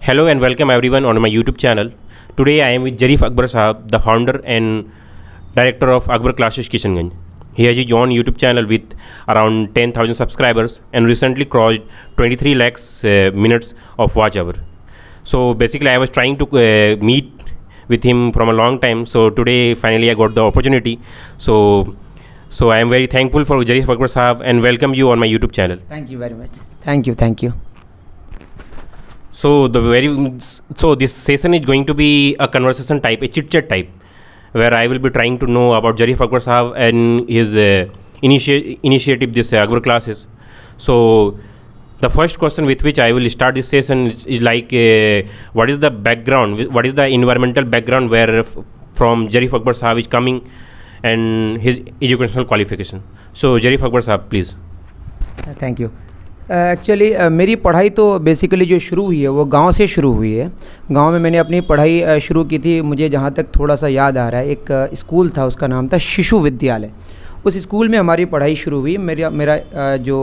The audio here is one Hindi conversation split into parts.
Hello and welcome everyone on my YouTube channel. Today I am with Jarif Akbar Sahab, the founder and director of Akbar Classes Kishanganj. He has his own YouTube channel with around 10,000 subscribers and recently crossed 23 lakhs minutes of watch hour. So basically I was trying to meet with him from a long time. So today finally I got the opportunity. So I am very thankful for Jarif Akbar Sahab and welcome you on my YouTube channel. Thank you very much. Thank you. So this session is going to be a conversation type, a chit chat type, where I will be trying to know about Jarif Akbar Sahab and his initiative, this Akbar classes. So the first question with which I will start this session is like, what is the background, what is the environmental background where from Jarif Akbar Sahab is coming and his educational qualification. So Jarif Akbar Sahab, please. Thank you. Actually मेरी पढ़ाई तो बेसिकली जो शुरू हुई है वो गांव से शुरू हुई है. गांव में मैंने अपनी पढ़ाई शुरू की थी. मुझे जहां तक थोड़ा सा याद आ रहा है, एक स्कूल था, उसका नाम था शिशु विद्यालय. उस स्कूल में हमारी पढ़ाई शुरू हुई. मेरा जो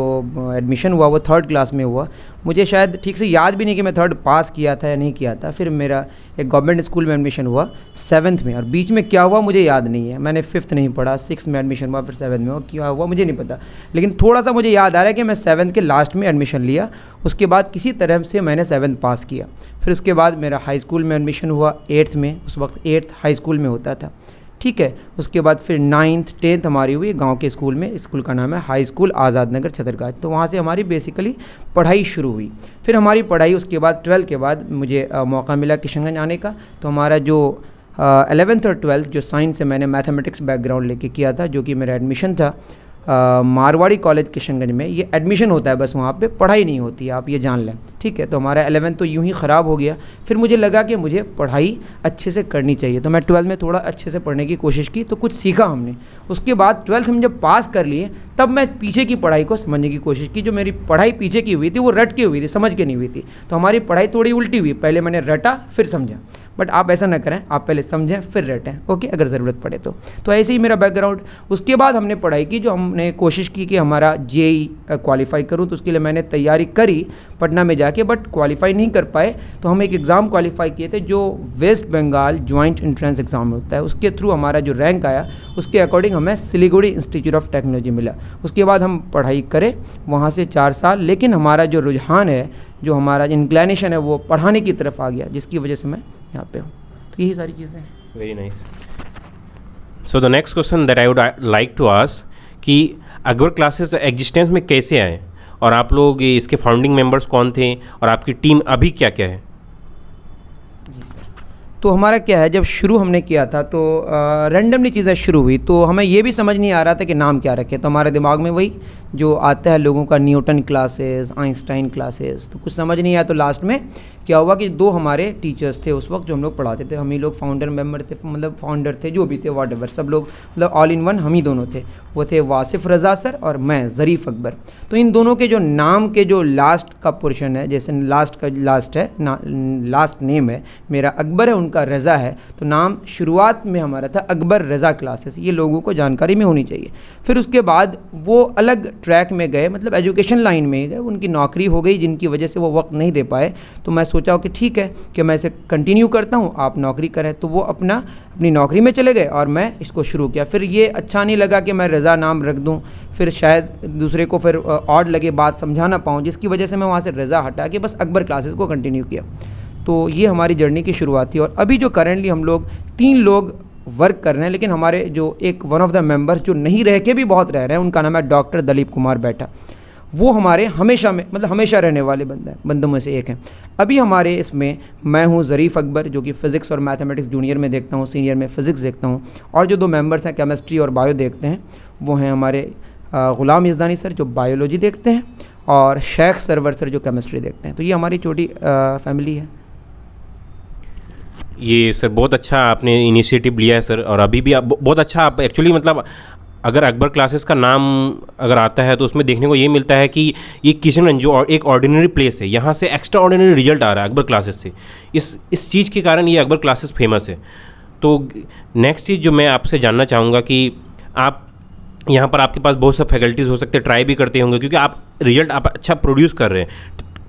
एडमिशन हुआ वो 3rd क्लास में हुआ. मुझे शायद ठीक से याद भी नहीं कि मैं 3rd पास किया था या नहीं किया था. फिर मेरा एक गवर्नमेंट स्कूल में एडमिशन हुआ 7th में, और बीच में क्या हुआ मुझे याद नहीं है. मैंने 5th नहीं पढ़ा, 6th में एडमिशन हुआ, फिर 7th में हुआ. क्या हुआ मुझे नहीं पता, लेकिन थोड़ा सा मुझे याद आ रहा है कि मैं 7th के लास्ट में एडमिशन लिया. उसके बाद किसी तरह से मैंने 7th पास किया. फिर उसके बाद मेरा हाई स्कूल में एडमिशन हुआ 8th में. उस वक्त 8th हाई स्कूल में होता था, ठीक है. उसके बाद फिर 9th 10th हमारी हुई गांव के स्कूल में. स्कूल का नाम है हाई स्कूल आज़ाद नगर छतरगाछ. तो वहाँ से हमारी बेसिकली पढ़ाई शुरू हुई. फिर हमारी पढ़ाई उसके बाद 12th के बाद मुझे मौका मिला किशनगंज आने का. तो हमारा जो 11th और 12th जो साइंस है मैंने मैथमेटिक्स बैकग्राउंड लेके किया था, जो कि मेरा एडमिशन था मारवाड़ी कॉलेज किशनगंज में. ये एडमिशन होता है बस, वहाँ पे पढ़ाई नहीं होती है, आप ये जान लें, ठीक है. तो हमारा 11th तो यूं ही ख़राब हो गया. फिर मुझे लगा कि मुझे पढ़ाई अच्छे से करनी चाहिए, तो मैं 12th में थोड़ा अच्छे से पढ़ने की कोशिश की, तो कुछ सीखा हमने. उसके बाद 12th हम जब पास कर लिए तब मैं पीछे की पढ़ाई को समझने की कोशिश की. जो मेरी पढ़ाई पीछे की हुई थी वो रट के हुई थी, समझ के नहीं हुई थी. तो हमारी पढ़ाई थोड़ी उल्टी हुई. पहले मैंने रटा फिर समझा, बट आप ऐसा ना करें, आप पहले समझें फिर रटें, ओके, अगर ज़रूरत पड़े तो ऐसे ही मेरा बैकग्राउंड. उसके बाद हमने पढ़ाई की, जो हमने कोशिश की कि हमारा JEE क्वालिफाई करूं. तो उसके लिए मैंने तैयारी करी पटना में जाके, बट क्वालिफाई नहीं कर पाए. तो हम एक एग्ज़ाम क्वालिफाई किए थे जो West Bengal joint entrance exam होता है. उसके थ्रू हमारा जो रैंक आया उसके अकॉर्डिंग हमें सिलीगुड़ी इंस्टीट्यूट ऑफ टेक्नोलॉजी मिला. उसके बाद हम पढ़ाई करें वहाँ से 4 साल. लेकिन हमारा जो रुझान है, जो हमारा इंक्लिनेशन है, वो पढ़ाने की तरफ आ गया, जिसकी वजह से मैं यहाँ पे हूँ. तो यही सारी चीज़ें हैं. Very nice. So the next question that I would like to ask कि अकबर क्लासेस एग्जिस्टेंस में कैसे आए, और आप लोग इसके फाउंडिंग मेंबर्स कौन थे, और आपकी टीम अभी क्या क्या है. जी सर. तो हमारा क्या है, जब शुरू हमने किया था तो रैंडमली चीज़ें शुरू हुई. तो हमें ये भी समझ नहीं आ रहा था कि नाम क्या रखें. तो हमारे दिमाग में वही जो आता है लोगों का, न्यूटन क्लासेस, आइंस्टाइन क्लासेस. तो कुछ समझ नहीं आया. तो लास्ट में क्या हुआ कि 2 हमारे टीचर्स थे उस वक्त जो हम लोग पढ़ाते थे. हम ही लोग फाउंडर मेंबर थे, मतलब फाउंडर थे, जो भी थे वॉट एवर, सब लोग मतलब ऑल इन वन हम ही दोनों थे. वो थे वासिफ रज़ा सर और मैं ज़रीफ़ अकबर. तो इन दोनों के जो नाम के जो लास्ट का पोर्शन है, जैसे लास्ट का लास्ट है लास्ट नेम है मेरा अकबर है, उनका रज़ा है. तो नाम शुरुआत में हमारा था अकबर रज़ा क्लासेस. ये लोगों को जानकारी में होनी चाहिए. फिर उसके बाद वो अलग ट्रैक में गए, मतलब एजुकेशन लाइन में गए. उनकी नौकरी हो गई जिनकी वजह से वो वक्त नहीं दे पाए. तो मैं सोचा कि ठीक है कि मैं इसे कंटिन्यू करता हूँ, आप नौकरी करें. तो वो अपनी नौकरी में चले गए और मैं इसको शुरू किया. फिर ये अच्छा नहीं लगा कि मैं रज़ा नाम रख दूँ, फिर शायद दूसरे को फिर ऑड लगे, बात समझा ना पाऊँ, जिसकी वजह से मैं वहाँ से रज़ा हटा के बस अकबर क्लासेस को कंटिन्यू किया. तो ये हमारी जर्नी की शुरुआत थी. और अभी जो करेंटली हम लोग 3 लोग वर्क कर रहे हैं, लेकिन हमारे जो एक वन ऑफ द मेंबर्स जो नहीं रह के भी बहुत रह रहे हैं, उनका नाम है डॉक्टर दलीप कुमार बैठा. वो हमारे हमेशा में मतलब हमेशा रहने वाले बंदों में से एक हैं. अभी हमारे इसमें मैं हूँ ज़रीफ़ अकबर, जो कि फ़िज़िक्स और मैथमेटिक्स जूनियर में देखता हूँ, सीनियर में फ़िज़िक्स देखता हूँ. और जो 2 मेंबर्स हैं केमिस्ट्री और बायो देखते हैं, वो हैं हमारे ग़ुलाम यज़दानी सर जो बायोलॉजी देखते हैं, और शेख सरवर सर जो केमिस्ट्री देखते हैं. तो ये हमारी छोटी फैमिली है. ये सर बहुत अच्छा आपने इनिशिएटिव लिया है सर, और अभी भी आप बहुत अच्छा, आप एक्चुअली मतलब अगर अकबर क्लासेस का नाम अगर आता है तो उसमें देखने को ये मिलता है कि ये किशनगंज जो एक ऑर्डिनरी प्लेस है, यहाँ से एक्स्ट्रा ऑर्डिनरी रिजल्ट आ रहा है अकबर क्लासेस से. इस चीज़ के कारण ये अकबर क्लासेस फेमस है. तो नेक्स्ट चीज़ जो मैं आपसे जानना चाहूँगा कि आप यहाँ पर आपके पास बहुत सा फैकल्टीज़ हो सकते हैं, ट्राई भी करते होंगे, क्योंकि आप रिजल्ट आप अच्छा प्रोड्यूस कर रहे हैं.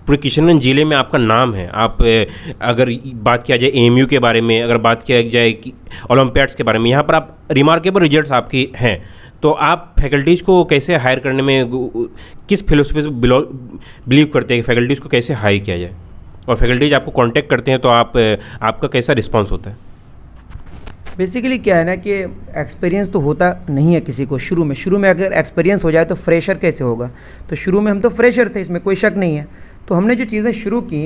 पूरे किशनगंज ज़िले में आपका नाम है। आप अगर बात किया जाए एएमयू के बारे में, अगर बात किया जाए कि ओलंपियाड्स के बारे में, यहाँ पर आप रिमार्केबल रिजल्ट्स आपके हैं। तो आप फैकल्टीज़ को कैसे हायर करने में किस फिलोसफी से बिलीव करते हैं कि फैकल्टीज़ को कैसे हायर किया जाए, और फैकल्टीज आपको कांटेक्ट करते हैं तो आपका कैसा रिस्पांस होता है? बेसिकली क्या है ना कि एक्सपीरियंस तो होता नहीं है किसी को शुरू में अगर एक्सपीरियंस हो जाए तो फ्रेशर कैसे होगा। तो शुरू में हम तो फ्रेशर थे, इसमें कोई शक नहीं है। तो हमने जो चीज़ें शुरू की,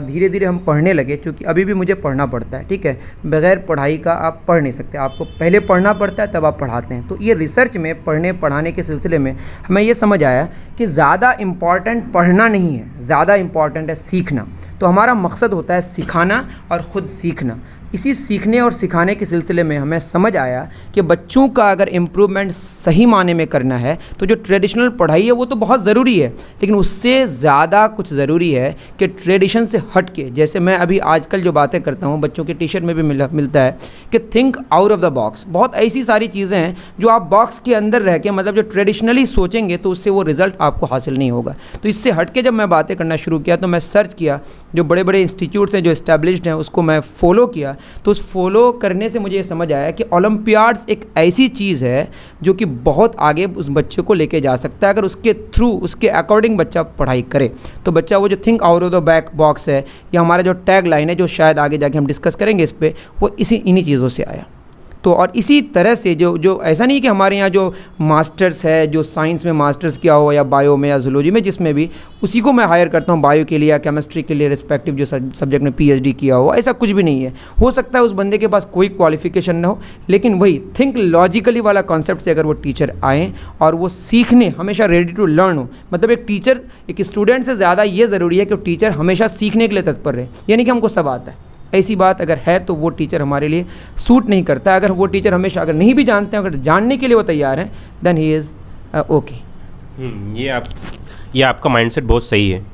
धीरे धीरे हम पढ़ने लगे, क्योंकि अभी भी मुझे पढ़ना पड़ता है, ठीक है। बगैर पढ़ाई का आप पढ़ नहीं सकते, आपको पहले पढ़ना पड़ता है तब आप पढ़ाते हैं। तो ये रिसर्च में पढ़ने पढ़ाने के सिलसिले में हमें ये समझ आया कि ज़्यादा इम्पॉर्टेंट पढ़ना नहीं है, ज़्यादा इम्पॉर्टेंट है सीखना। तो हमारा मकसद होता है सिखाना और ख़ुद सीखना। इसी सीखने और सिखाने के सिलसिले में हमें समझ आया कि बच्चों का अगर इम्प्रूवमेंट सही माने में करना है तो जो ट्रेडिशनल पढ़ाई है वो तो बहुत ज़रूरी है, लेकिन उससे ज़्यादा कुछ ज़रूरी है कि ट्रेडिशन से हट के, जैसे मैं अभी आजकल जो बातें करता हूँ बच्चों के टी शर्ट में भी मिलता है कि think out of the box. बहुत ऐसी सारी चीज़ें हैं जो आप बॉक्स के अंदर रह के, मतलब जो ट्रेडिशनली सोचेंगे तो उससे वो रिज़ल्ट आपको हासिल नहीं होगा। तो इससे हट के जब मैं बातें करना शुरू किया तो मैं सर्च किया, जो बड़े बड़े इंस्टीट्यूट्स हैं जो इस्टेब्लिश्ड हैं उसको मैं फ़ॉलो किया। तो उस फॉलो करने से मुझे ये समझ आया कि ओलंपियाड्स एक ऐसी चीज़ है जो कि बहुत आगे उस बच्चे को लेके जा सकता है, अगर उसके थ्रू, उसके अकॉर्डिंग बच्चा पढ़ाई करे। तो बच्चा वो जो think out of the back box है, या हमारा जो टैग लाइन है जो शायद आगे जाके हम डिस्कस करेंगे इस पर, वो इन्हीं चीज़ों से आया। तो और इसी तरह से जो ऐसा नहीं कि हमारे यहाँ जो मास्टर्स है, जो साइंस में मास्टर्स किया हो या बायो में या जूलॉजी में, जिसमें भी उसी को मैं हायर करता हूँ बायो के लिए या केमिस्ट्री के लिए, रिस्पेक्टिव जो सब्जेक्ट में पीएचडी किया हो, ऐसा कुछ भी नहीं है। हो सकता है उस बंदे के पास कोई क्वालिफिकेशन ना हो, लेकिन वही थिंक लॉजिकली वाला कॉन्सेप्ट से अगर वो टीचर आएँ और वो सीखने हमेशा रेडी टू लर्न हो। मतलब एक टीचर, एक स्टूडेंट से ज़्यादा ये ज़रूरी है कि टीचर हमेशा सीखने के लिए तत्पर रहे, यानी कि हमको सब आता है। ऐसी बात अगर है तो वो टीचर हमारे लिए सूट नहीं करता। अगर वो टीचर हमेशा, अगर नहीं भी जानते हैं, अगर जानने के लिए वो तैयार हैं, देन ही इज़ ओके। ये आपका माइंडसेट बहुत सही है।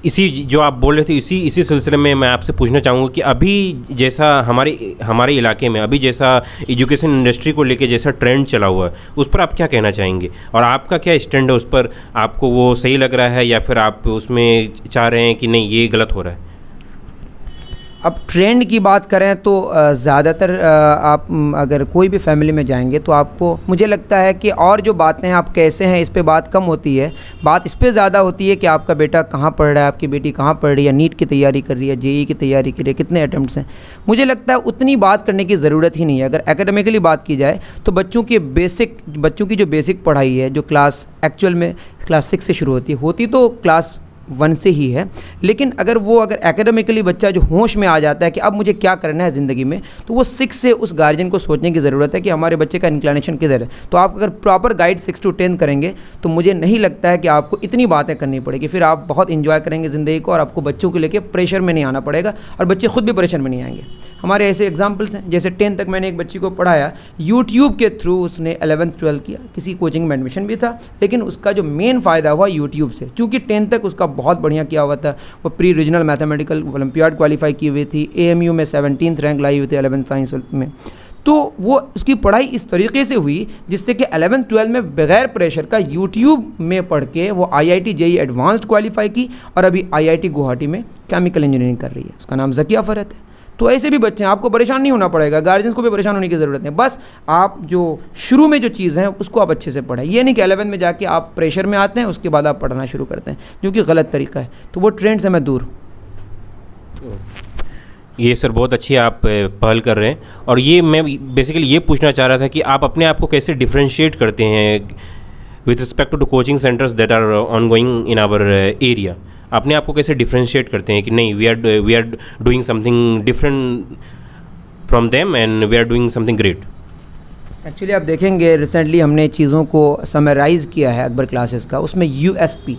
इसी जो आप बोल रहे थे, इसी सिलसिले में मैं आपसे पूछना चाहूँगा कि अभी जैसा हमारे इलाके में अभी जैसा एजुकेशन इंडस्ट्री को लेके जैसा ट्रेंड चला हुआ है, उस पर आप क्या कहना चाहेंगे, और आपका क्या स्टैंड है उस पर? आपको वो सही लग रहा है या फिर आप उसमें चाह रहे हैं कि नहीं ये गलत हो रहा है? अब ट्रेंड की बात करें तो ज़्यादातर आप अगर कोई भी फैमिली में जाएंगे तो आपको, मुझे लगता है कि और जो बातें हैं आप कैसे हैं इस पे बात कम होती है। बात इस पे ज़्यादा होती है कि आपका बेटा कहाँ पढ़ रहा है, आपकी बेटी कहाँ पढ़ रही है, नीट की तैयारी कर रही है, जेईई की तैयारी कर रही है, कितने अटैम्प्ट्स हैं। मुझे लगता है उतनी बात करने की ज़रूरत ही नहीं है। अगर एकेडमिकली बात की जाए तो बच्चों की जो बेसिक पढ़ाई है, जो क्लास एक्चुअल में क्लास 6 से शुरू होती तो क्लास 1 से ही है, लेकिन अगर एकेडमिकली बच्चा जो होश में आ जाता है कि अब मुझे क्या करना है ज़िंदगी में, तो वो 6 से उस गार्जियन को सोचने की ज़रूरत है कि हमारे बच्चे का इंक्लिनेशन किधर है। तो आप अगर प्रॉपर गाइड 6 to 10 करेंगे तो मुझे नहीं लगता है कि आपको इतनी बातें करनी पड़ेगी। फिर आप बहुत इंजॉय करेंगे ज़िंदगी को और आपको बच्चों को लेकर प्रेशर में नहीं आना पड़ेगा और बच्चे खुद भी प्रेशर में नहीं आएंगे। हमारे ऐसे एग्जाम्पल्स हैं, जैसे 10 तक मैंने एक बच्ची को पढ़ाया यूट्यूब के थ्रू, उसने 11th 12th किया, किसी कोचिंग में एडमिशन भी था, लेकिन उसका जो मेन फ़ायदा हुआ यूट्यूब से, चूँकि 10 तक उसका बहुत बढ़िया किया हुआ था। वो pre regional mathematical olympiad qualify की हुई थी, एएमयू में 17th रैंक लाई हुई थी 11th साइंस में। तो वो उसकी पढ़ाई इस तरीके से हुई जिससे कि 11th 12th में बगैर प्रेशर का यूट्यूब में पढ़ के वो IIT जेईई एडवांस्ड क्वालिफाई की और अभी IIT गुवाहाटी में केमिकल इंजीनियरिंग कर रही है। उसका नाम ज़किया फ़रत है। तो ऐसे भी बच्चे हैं, आपको परेशान नहीं होना पड़ेगा, गार्जियंस को भी परेशान होने की ज़रूरत नहीं। बस आप जो शुरू में जो चीज़ है उसको आप अच्छे से पढ़ें। ये नहीं कि 11th में जाके आप प्रेशर में आते हैं उसके बाद आप पढ़ना शुरू करते हैं, जो कि गलत तरीका है। तो वो ट्रेंड से मैं दूर हूँ। ये सर बहुत अच्छी आप पहल कर रहे हैं, और ये मैं बेसिकली ये पूछना चाह रहा था कि आप अपने आप को कैसे डिफ्रेंशिएट करते हैं with respect to coaching centres that are ongoing in our area. अपने आप को कैसे डिफ्रेंशिएट करते हैं कि नहीं we are doing something different from them and we are doing something great. Actually आप देखेंगे रिसेंटली हमने चीज़ों को समराइज़ किया है अकबर क्लासेस का, उसमें USP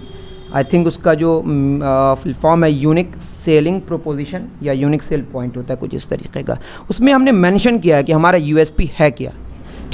आई थिंक उसका जो फुल फॉर्म है यूनिक सेलिंग प्रोपोजिशन या यूनिक सेल पॉइंट होता है कुछ इस तरीके का। उसमें हमने मेंशन किया है कि हमारा USP है क्या,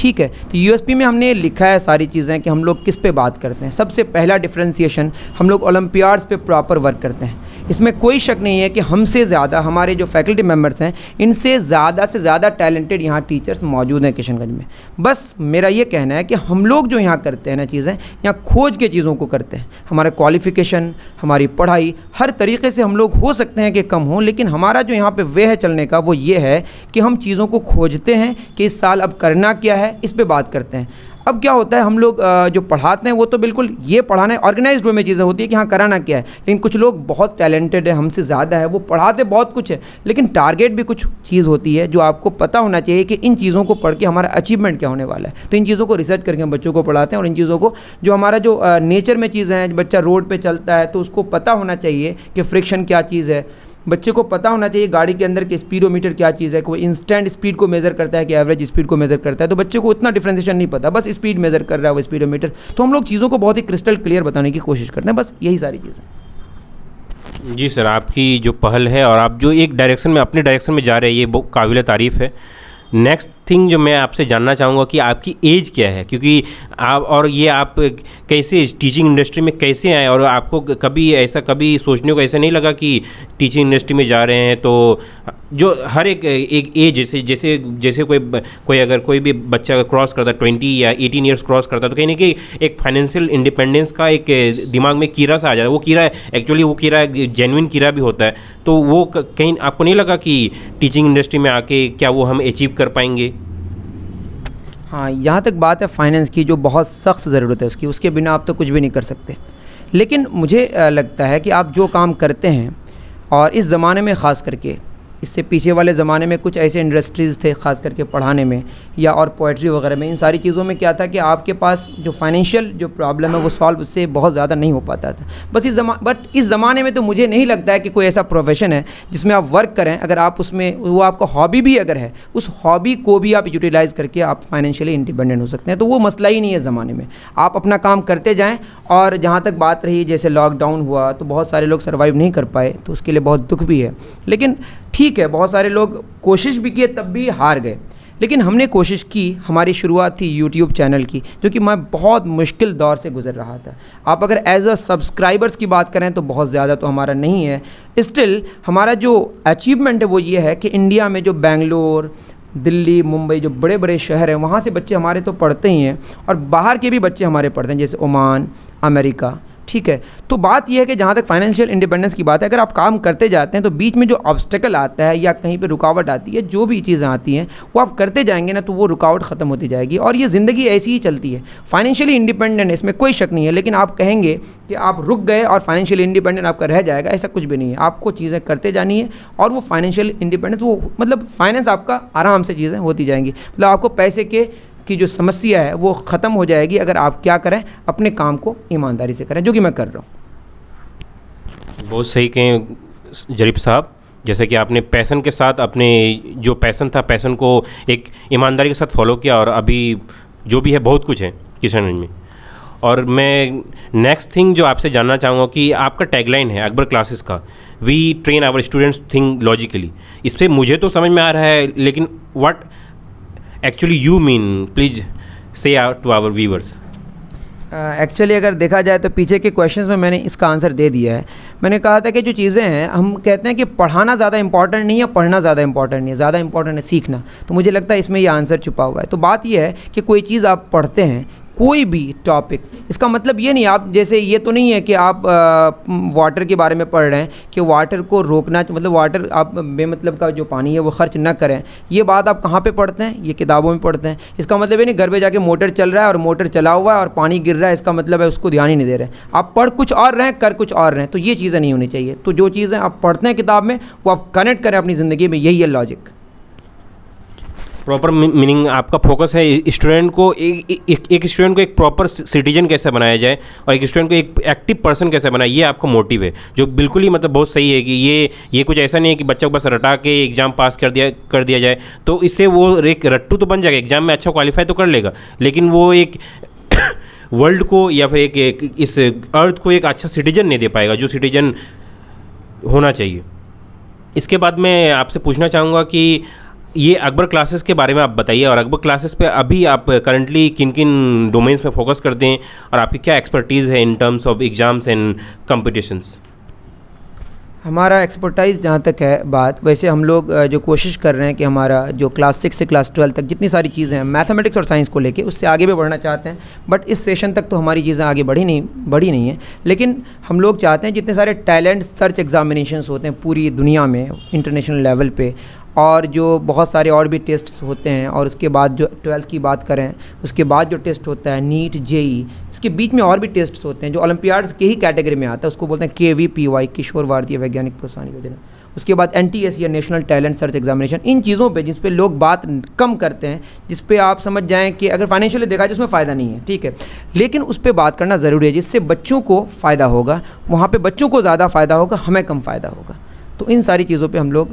ठीक है। तो USP में हमने लिखा है सारी चीज़ें कि हम लोग किस पे बात करते हैं। सबसे पहला डिफ्रेंसिएशन, हम लोग ओलंपियाड्स पे प्रॉपर वर्क करते हैं। इसमें कोई शक नहीं है कि हमसे ज़्यादा हमारे जो फैकल्टी मेम्बर्स हैं, इनसे ज़्यादा से ज़्यादा टैलेंटेड यहाँ टीचर्स मौजूद हैं किशनगंज में। बस मेरा ये कहना है कि हम लोग जो यहाँ करते हैं ना चीज़ें, यहाँ खोज के चीज़ों को करते हैं। हमारा क्वालिफ़िकेशन, हमारी पढ़ाई, हर तरीके से हम लोग हो सकते हैं कि कम हों, लेकिन हमारा जो यहाँ पे वे है चलने का वो ये है कि हम चीज़ों को खोजते हैं कि इस साल अब करना क्या है, इस पे बात करते हैं। अब क्या होता है, हम लोग जो पढ़ाते हैं वो तो बिल्कुल ये पढ़ाना ऑर्गेनाइज्ड वे में चीज़ें होती है कि हाँ कराना क्या है, लेकिन कुछ लोग बहुत टैलेंटेड है, हमसे ज़्यादा है, वो पढ़ाते बहुत कुछ है, लेकिन टारगेट भी कुछ चीज़ होती है जो आपको पता होना चाहिए कि इन चीज़ों को पढ़ के हमारा अचीवमेंट क्या होने वाला है। तो इन चीज़ों को रिसर्च करके हम बच्चों को पढ़ाते हैं, और इन चीज़ों को जो हमारा जो नेचर में चीज़ें हैं, बच्चा रोड पर चलता है तो उसको पता होना चाहिए कि फ्रिक्शन क्या चीज़ है, बच्चे को पता होना चाहिए गाड़ी के अंदर के स्पीडोमीटर क्या चीज़ है, कोई इंस्टेंट स्पीड को मेज़र करता है कि एवरेज स्पीड को मेज़र करता है। तो बच्चे को उतना डिफ्रेंशिएशन नहीं पता, बस स्पीड मेज़र कर रहा है वो स्पीडोमीटर। तो हम लोग चीज़ों को बहुत ही क्रिस्टल क्लियर बताने की कोशिश करते हैं, बस यही सारी चीज़ें। जी सर, आपकी जो पहल है और आप जो एक डायरेक्शन में अपने डायरेक्शन में जा रहे हैं, ये बहुत काबिल तारीफ़ है। नेक्स्ट थिंग जो मैं आपसे जानना चाहूँगा कि आपकी एज क्या है, क्योंकि आप और ये आप कैसे टीचिंग इंडस्ट्री में कैसे आए, और आपको कभी सोचने को ऐसा नहीं लगा कि टीचिंग इंडस्ट्री में जा रहे हैं तो जो हर एक एज जैसे कोई अगर कोई भी बच्चा क्रॉस करता है 20 या 18 ईयर्स क्रॉस करता है तो कहीं ना कहीं एक फाइनेंशियल इंडिपेंडेंस का एक दिमाग में कीड़ा सा आ जाता है। वो कीड़ा एक्चुअली वो कीड़ा जेन्युइन कीड़ा भी होता है, तो वो कहीं आपको नहीं लगा कि टीचिंग इंडस्ट्री में आके क्या वो हम अचीव कर पाएंगे? हाँ, यहाँ तक बात है फाइनेंस की, जो बहुत सख्त ज़रूरत है उसकी, उसके बिना आप तो कुछ भी नहीं कर सकते। लेकिन मुझे लगता है कि आप जो काम करते हैं, और इस ज़माने में ख़ास करके, इससे पीछे वाले ज़माने में कुछ ऐसे इंडस्ट्रीज़ थे ख़ास करके पढ़ाने में या और पोइट्री वगैरह में, इन सारी चीज़ों में क्या था कि आपके पास जो फाइनेंशियल जो प्रॉब्लम है वो सॉल्व उससे बहुत ज़्यादा नहीं हो पाता था। बट इस ज़माने में तो मुझे नहीं लगता है कि कोई ऐसा प्रोफेशन है जिसमें आप वर्क करें, अगर आप उसमें वो आपका हॉबी भी अगर है, उस हॉबी को भी आप यूटिलाइज़ करके आप फाइनेंशियली इंडिपेंडेंट हो सकते हैं। तो वो मसला ही नहीं है ज़माने में, आप अपना काम करते जाएँ। और जहाँ तक बात रही, जैसे लॉकडाउन हुआ तो बहुत सारे लोग सर्वाइव नहीं कर पाए, तो उसके लिए बहुत दुख भी है। लेकिन ठीक है, बहुत सारे लोग कोशिश भी किए तब भी हार गए, लेकिन हमने कोशिश की। हमारी शुरुआत थी यूट्यूब चैनल की, जो कि मैं बहुत मुश्किल दौर से गुजर रहा था। आप अगर एज अ सब्सक्राइबर्स की बात करें तो बहुत ज़्यादा तो हमारा नहीं है। स्टिल हमारा जो अचीवमेंट है वो ये है कि इंडिया में जो बेंगलोर, दिल्ली, मुंबई, जो बड़े बड़े शहर हैं, वहाँ से बच्चे हमारे तो पढ़ते ही हैं, और बाहर के भी बच्चे हमारे पढ़ते हैं, जैसे ओमान, अमेरिका। ठीक है, तो बात यह है कि जहाँ तक फाइनेंशियल इंडिपेंडेंस की बात है, अगर आप काम करते जाते हैं तो बीच में जो ऑब्स्टेकल आता है या कहीं पे रुकावट आती है, जो भी चीज़ें आती हैं वो आप करते जाएंगे ना, तो वो रुकावट ख़त्म होती जाएगी, और ये ज़िंदगी ऐसी ही चलती है। फाइनेंशियली इंडिपेंडेंट, इसमें कोई शक नहीं है, लेकिन आप कहेंगे कि आप रुक गए और फाइनेंशियल इंडिपेंडेंट आपका रह जाएगा, ऐसा कुछ भी नहीं है। आपको चीज़ें करते जानी है, और वो फाइनेंशियल इंडिपेंडेंस, वो मतलब फाइनेंस आपका आराम से चीज़ें होती जाएंगी। मतलब आपको पैसे की जो समस्या है वो ख़त्म हो जाएगी अगर आप क्या करें, अपने काम को ईमानदारी से करें, जो कि मैं कर रहा हूँ। बहुत सही कहें जरीफ साहब, जैसे कि आपने पैसन के साथ अपने जो पैसन था, पैसन को एक ईमानदारी के साथ फॉलो किया, और अभी जो भी है बहुत कुछ है किशनगंज में। और मैं नेक्स्ट थिंग जो आपसे जानना चाहूँगा कि आपका टैगलाइन है अकबर क्लासेस का, we train our students think logically. इससे मुझे तो समझ में आ रहा है, लेकिन what actually you mean, please say to our viewers. Actually अगर देखा जाए तो पीछे के क्वेश्चंस में मैंने इसका आंसर दे दिया है। मैंने कहा था कि जो चीज़ें हैं, हम कहते हैं कि पढ़ाना ज़्यादा इंपॉर्टेंट नहीं है, पढ़ना ज़्यादा इंपॉर्टेंट नहीं है, ज़्यादा इंपॉर्टेंट है सीखना। तो मुझे लगता है इसमें ये आंसर छुपा हुआ है। तो बात ये है कि कोई चीज़ आप पढ़ते हैं, कोई भी टॉपिक, इसका मतलब ये नहीं, आप जैसे ये तो नहीं है कि आप वाटर के बारे में पढ़ रहे हैं कि वाटर को रोकना, मतलब वाटर आप बेमतलब का जो पानी है वो खर्च ना करें। ये बात आप कहाँ पे पढ़ते हैं? ये किताबों में पढ़ते हैं। इसका मतलब ये नहीं घर पे जाके मोटर चल रहा है और मोटर चला हुआ है और पानी गिर रहा है, इसका मतलब है उसको ध्यान ही नहीं दे रहे हैं। आप पढ़ कुछ और रहे हैं, कर कुछ और रहे हैं, तो ये चीज़ें नहीं होनी चाहिए। तो जो चीज़ें आप पढ़ते हैं किताब में वो आप कनेक्ट करें अपनी ज़िंदगी में, यही है लॉजिक। प्रॉपर मीनिंग आपका फोकस है स्टूडेंट को एक स्टूडेंट को एक प्रॉपर सिटीजन कैसे बनाया जाए, और एक स्टूडेंट को एक एक्टिव पर्सन कैसे बनाए, ये आपका मोटिव है, जो बिल्कुल ही मतलब बहुत सही है कि ये कुछ ऐसा नहीं है कि बच्चा को बस रटा के एग्ज़ाम पास कर दिया जाए, तो इससे वो एक रट्टू तो बन जाएगा, एग्ज़ाम में अच्छा क्वालिफाई तो कर लेगा, लेकिन वो एक वर्ल्ड को या फिर एक इस अर्थ को एक अच्छा सिटीजन नहीं दे पाएगा जो सिटीजन होना चाहिए। इसके बाद मैं आपसे पूछना चाहूँगा कि ये अकबर क्लासेस के बारे में आप बताइए, और अकबर क्लासेस पे अभी आप करंटली किन किन डोमेन्स में फोकस करते हैं, और आपकी क्या एक्सपर्टीज़ है in terms of exams and competitions? हमारा एक्सपर्टाइज़ जहाँ तक है बात, वैसे हम लोग जो कोशिश कर रहे हैं कि हमारा जो क्लास 6 से क्लास 12 तक जितनी सारी चीज़ें हैं मैथमेटिक्स और साइंस को लेके, उससे आगे भी बढ़ना चाहते हैं। बट इस सेशन तक तो हमारी चीज़ें आगे बढ़ी नहीं है। लेकिन हम लोग चाहते हैं जितने सारे टैलेंट सर्च एग्जामिनेशंस होते हैं पूरी दुनिया में इंटरनेशनल लेवल पे, और जो बहुत सारे और भी टेस्ट्स होते हैं, और उसके बाद जो 12th की बात करें, उसके बाद जो टेस्ट होता है नीट जेई, इसके बीच में और भी टेस्ट्स होते हैं जो ओलंपियाड्स के ही कैटेगरी में आता है, उसको बोलते हैं KVPY, किशोर भारतीय वैज्ञानिक प्रोत्साहन योजना। उसके बाद NTS या नेशनल टैलेंट सर्च एग्जामिनेशन। इन चीज़ों पे जिस पे लोग बात कम करते हैं, जिस पे आप समझ जाएं कि अगर फाइनेंशियली देखा जाए उसमें फ़ायदा नहीं है, ठीक है, लेकिन उस पर बात करना ज़रूरी है जिससे बच्चों को फ़ायदा होगा। वहाँ पे बच्चों को ज़्यादा फ़ायदा होगा, हमें कम फ़ायदा होगा। तो इन सारी चीज़ों पे हम लोग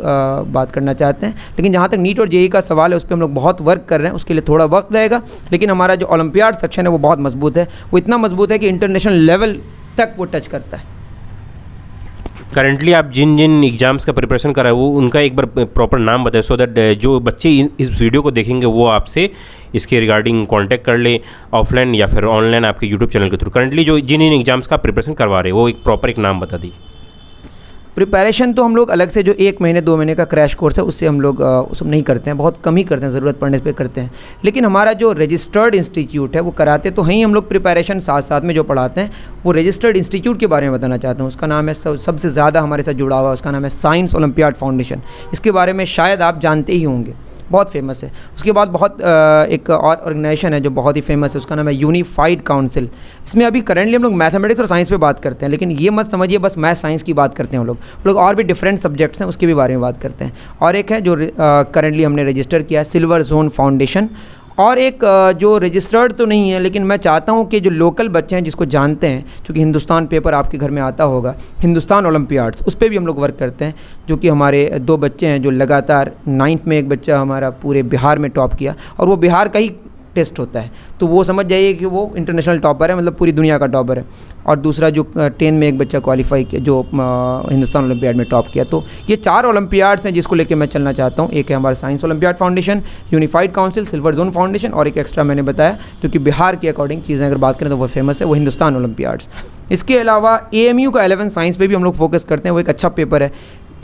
बात करना चाहते हैं। लेकिन जहाँ तक नीट और जेई का सवाल है, उस पर हम लोग बहुत वर्क कर रहे हैं, उसके लिए थोड़ा वक्त लगेगा। लेकिन हमारा जो ओलंपियाड सेक्शन है वो बहुत मजबूत है, वो इतना मजबूत है कि इंटरनेशनल लेवल तक वो टच करता है। करंटली आप जिन जिन एग्ज़ाम्स का प्रिपरेशन कर रहे हो वो उनका एक बार प्रॉपर नाम बताएं, सो दैट जो बच्चे इस वीडियो को देखेंगे वो आपसे इसके रिगार्डिंग कांटेक्ट कर लें, ऑफलाइन या फिर ऑनलाइन आपके यूट्यूब चैनल के थ्रू। करंटली जो जिन इन एग्ज़ाम्स का प्रिपरेशन करवा रहे हैं वो एक प्रॉपर एक नाम बता दीजिए। प्रिपरेशन तो हम लोग अलग से जो 1 महीने 2 महीने का क्रैश कोर्स है उससे हम लोग उसमें नहीं करते हैं, बहुत कम ही करते हैं, ज़रूरत पड़ने पे करते हैं। लेकिन हमारा जो रजिस्टर्ड इंस्टीट्यूट है वो कराते तो हैं हम लोग प्रिपरेशन, साथ साथ में जो पढ़ाते हैं वो रजिस्टर्ड इंस्टीट्यूट के बारे में बताना चाहता हूँ। उसका नाम है सबसे ज़्यादा हमारे साथ जुड़ा हुआ, उसका नाम है साइंस ओलंपियाड फाउंडेशन। इसके बारे में शायद आप जानते ही होंगे, बहुत फेमस है। उसके बाद बहुत एक और ऑर्गेनाइजेशन है जो बहुत ही फेमस है, उसका नाम है यूनिफाइड काउंसिल। इसमें अभी करंटली हम लोग मैथमेटिक्स और साइंस पे बात करते हैं, लेकिन ये मत समझिए बस मैथ साइंस की बात करते हैं हम लोग और भी डिफरेंट सब्जेक्ट्स हैं उसके भी बारे में बात करते हैं। और एक है जो करंटली हमने रजिस्टर किया है, सिल्वर जोन फाउंडेशन। और एक जो रजिस्टर्ड तो नहीं है, लेकिन मैं चाहता हूँ कि जो लोकल बच्चे हैं जिसको जानते हैं, क्योंकि हिंदुस्तान पेपर आपके घर में आता होगा, हिंदुस्तान ओलंपियाड्स, उस पर भी हम लोग वर्क करते हैं। जो कि हमारे 2 बच्चे हैं जो लगातार 9th में एक बच्चा हमारा पूरे बिहार में टॉप किया, और वो बिहार का ही टेस्ट होता है, तो वो समझ जाइए कि वो इंटरनेशनल टॉपर है, मतलब पूरी दुनिया का टॉपर है। और दूसरा जो 10 में एक बच्चा क्वालिफाई किया जो हिंदुस्तान ओलंपियाड में टॉप किया। तो ये 4 ओलंपियाड्स हैं जिसको लेके मैं चलना चाहता हूँ। एक है हमारा science olympiad foundation, unified council, silver zone foundation, और एक एक्स्ट्रा मैंने बताया जो कि बिहार के अकॉर्डिंग चीज़ें अगर बात करें तो वो फेमस है, वो हिंदुस्तान ओलंपियाड्स। इसके अलावा AMU का 11th साइंस पे भी हम लोग फोकस करते हैं, वो एक अच्छा पेपर है।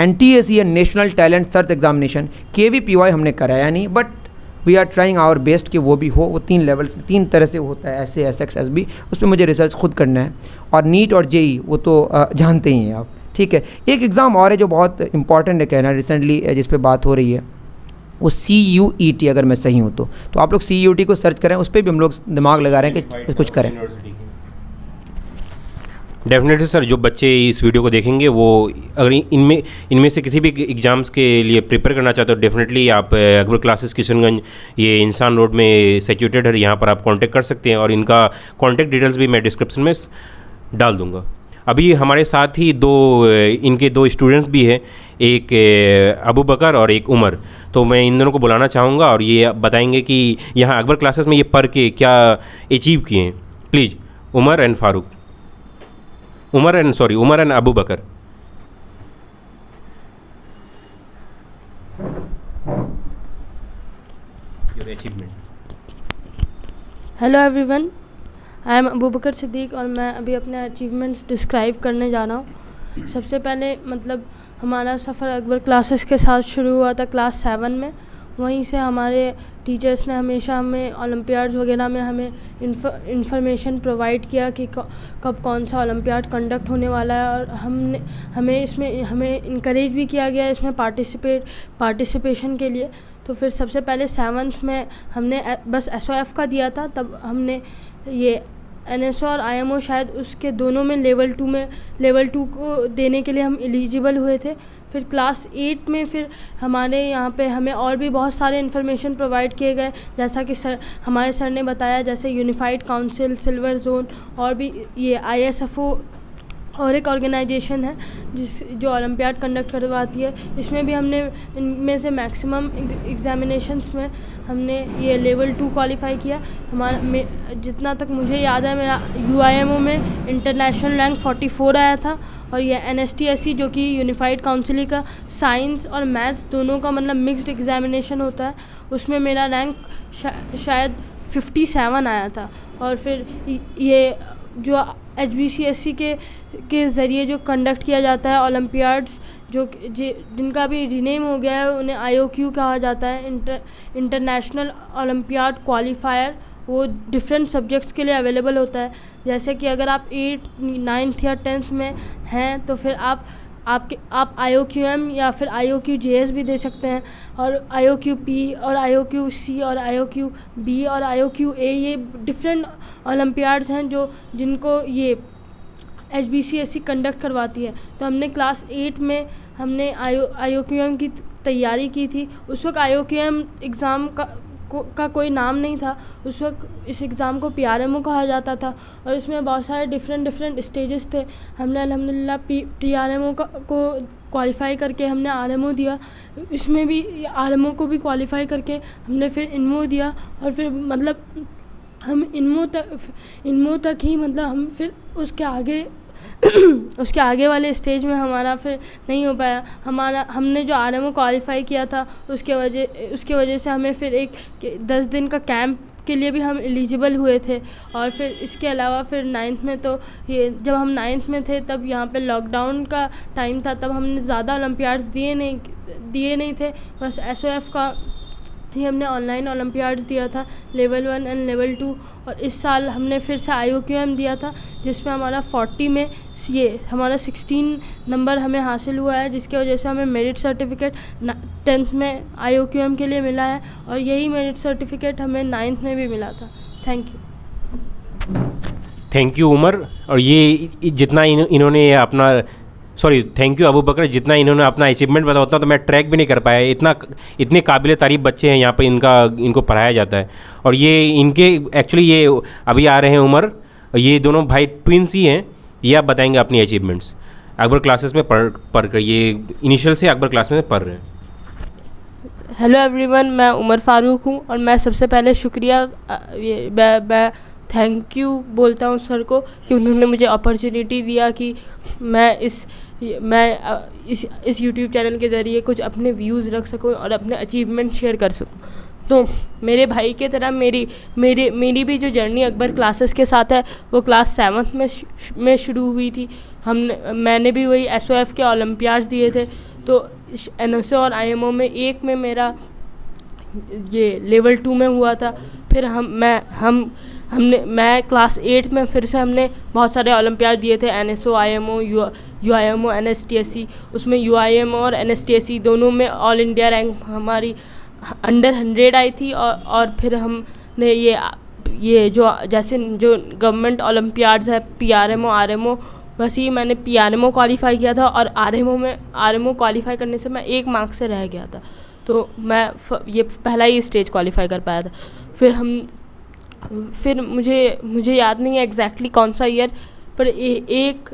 NTS या national talent search examination, KVPY हमने कराया नहीं, but we are trying our best कि वो भी हो। वो 3 लेवल्स में 3 तरह से होता है, ऐसे SX SB, उस पर मुझे रिसर्च खुद करना है। और नीट और जेई वो तो जानते ही हैं आप, ठीक है। एक एग्ज़ाम और है जो बहुत इंपॉर्टेंट है कहना, रिसेंटली जिस पे बात हो रही है, वो CUET, अगर मैं सही हूँ तो आप लोग CUET को सर्च करें, उस पर भी हम लोग दिमाग लगा रहे हैं कि कुछ करें। डेफिनेटली सर, जो बच्चे इस वीडियो को देखेंगे वो अगर इनमें से किसी भी एग्ज़ाम्स के लिए प्रिपेयर करना चाहते हो, डेफिनेटली आप अकबर क्लासेस किशनगंज, ये इंसान रोड में सिचुएटेड है, यहाँ पर आप कांटेक्ट कर सकते हैं। और इनका कांटेक्ट डिटेल्स भी मैं डिस्क्रिप्शन में डाल दूँगा। अभी हमारे साथ ही इनके 2 स्टूडेंट्स भी हैं, एक अबू बकर और एक उमर। तो मैं इन दोनों को बुलाना चाहूँगा और ये बताएंगे कि यहाँ अकबर क्लासेस में ये पढ़ के क्या अचीव किए हैं। Please Umar and Abu Bakar. Your achievement. Hello everyone, I am Abu Bakar Siddique और मैं अभी अपने अचीवमेंट्स डिस्क्राइब करने जा रहा हूँ। सबसे पहले मतलब हमारा सफ़र अकबर क्लासेस के साथ शुरू हुआ था क्लास 7 में। वहीं से हमारे टीचर्स ने हमेशा हमें ओलंपियाड्स वगैरह में हमें इंफॉर्मेशन प्रोवाइड किया कि कब कौन सा ओलंपियाड कंडक्ट होने वाला है, और हमें इनकरेज भी किया गया इसमें पार्टिसिपेशन के लिए। तो फिर सबसे पहले 7th में हमने बस SOF का दिया था, तब हमने ये NSO और IMO शायद उसके दोनों में लेवल 2 को देने के लिए हम एलिजिबल हुए थे। फिर क्लास 8 में फिर हमारे यहाँ पे हमें और भी बहुत सारे इन्फॉर्मेशन प्रोवाइड किए गए, जैसा कि हमारे सर ने बताया, जैसे यूनिफाइड काउंसिल, सिल्वर जोन, और भी ये ISFO और एक ऑर्गेनाइजेशन है जो ओलंपियाड कंडक्ट करवाती है। इसमें भी हमने इनमें से मैक्सिमम एग्जामिनेशंस में हमने ये लेवल 2 क्वालिफाई किया। जितना तक मुझे याद है, मेरा UIMO में इंटरनेशनल रैंक 44 आया था, और ये NSTSC जो कि यूनिफाइड काउंसिल का साइंस और मैथ्स दोनों का मतलब मिक्स्ड एग्जामिनेशन होता है, उसमें मेरा रैंक शायद 57 आया था। और फिर ये जो HBCSC के ज़रिए जो कंडक्ट किया जाता है ओलंपियाड्स, जिनका भी रीनेम हो गया है, उन्हें IOQ कहा जाता है, इंटरनेशनल ओलंपियाड क्वालिफायर। वो डिफरेंट सब्जेक्ट्स के लिए अवेलेबल होता है। जैसे कि अगर आप 8th 9th या 10th में हैं तो फिर आप IOQM या फिर IOQJS भी दे सकते हैं, और IOQP और IOQC और IOQB और IOQA, ये डिफरेंट ओलंपियाड्स हैं जिनको ये HBCSC कंडक्ट करवाती है। तो हमने क्लास 8 में हमने IOQM की तैयारी की थी। उस वक्त IOQM एग्ज़ाम का कोई नाम नहीं था। उस वक्त इस एग्ज़ाम को PRMO कहा जाता था, और इसमें बहुत सारे डिफरेंट स्टेजेस थे। हमने अल्हम्दुलिल्लाह PRMO को क्वालिफ़ाई करके हमने RMO दिया। इसमें भी RMO को भी क्वालिफ़ाई करके हमने फिर INMO दिया, और फिर मतलब हम INMO तक ही, मतलब हम फिर उसके आगे वाले स्टेज में हमारा फिर नहीं हो पाया। हमने जो RMO क्वालिफ़ाई किया था उसके वजह से हमें फिर एक 10 दिन का कैंप के लिए भी हम एलिजिबल हुए थे। और फिर इसके अलावा फिर 9th में, तो ये जब हम 9th में थे तब यहाँ पे लॉकडाउन का टाइम था, तब हमने ज़्यादा ओलंपियाड्स दिए नहीं थे। बस SOF का ही हमने ऑनलाइन ओलंपियाड दिया था, लेवल 1 एंड लेवल 2। और इस साल हमने फिर से IOQM दिया था, जिसमें हमारा 40 में हमारा 16 नंबर हमें हासिल हुआ है, जिसकी वजह से हमें मेरिट सर्टिफिकेट 10th में IOQM के लिए मिला है, और यही मेरिट सर्टिफिकेट हमें 9th में भी मिला था। Thank you Umar. और ये जितना इन्होंने अपना थैंक यू अबू बकर, जितना इन्होंने अपना अचीवमेंट बताया उतना तो मैं ट्रैक भी नहीं कर पाया। इतने काबिल तारीफ़ बच्चे हैं यहाँ पे, इनको पढ़ाया जाता है। और एक्चुअली ये अभी आ रहे हैं उमर, ये दोनों भाई ट्विंस ही हैं। ये आप बताएंगे अपनी अचीवमेंट्स अकबर क्लासेस में पढ़ कर, ये इनिशियल से अकबर क्लास में पढ़ रहे हैं। हेलो एवरीवन, मैं उमर फ़ारूक हूँ, और मैं सबसे पहले शुक्रिया मैं थैंक यू बोलता हूँ सर को कि उन्होंने मुझे अपॉर्चुनिटी दिया कि मैं इस YouTube चैनल के ज़रिए कुछ अपने व्यूज़ रख सकूँ और अपने अचीवमेंट शेयर कर सकूँ। तो मेरे भाई के तरह मेरी भी जो जर्नी अकबर क्लासेस के साथ है वो क्लास 7th में शुरू हुई थी। मैंने भी वही SOF के ओलंपियाड्स दिए थे। तो NSO और IMO में एक में मेरा ये लेवल 2 में हुआ था। फिर मैं क्लास 8 में फिर से हमने बहुत सारे ओलंपियाड दिए थे, NSO, IMO, UIMO, NSTSC। उसमें UIMO और NSTSC दोनों में ऑल इंडिया रैंक हमारी अंडर 100 आई थी। और फिर हमने ये जो गवर्नमेंट ओलंपियाड्स है PRMO, RMO, वैसे ही मैंने PRMO क्वालिफ़ाई किया था, और RMO क्वालिफ़ाई करने से मैं 1 मार्क से रह गया था। तो मैं ये पहला ही स्टेज क्वालिफ़ाई कर पाया था। फिर मुझे याद नहीं है एग्जैक्टली कौन सा ईयर, पर एक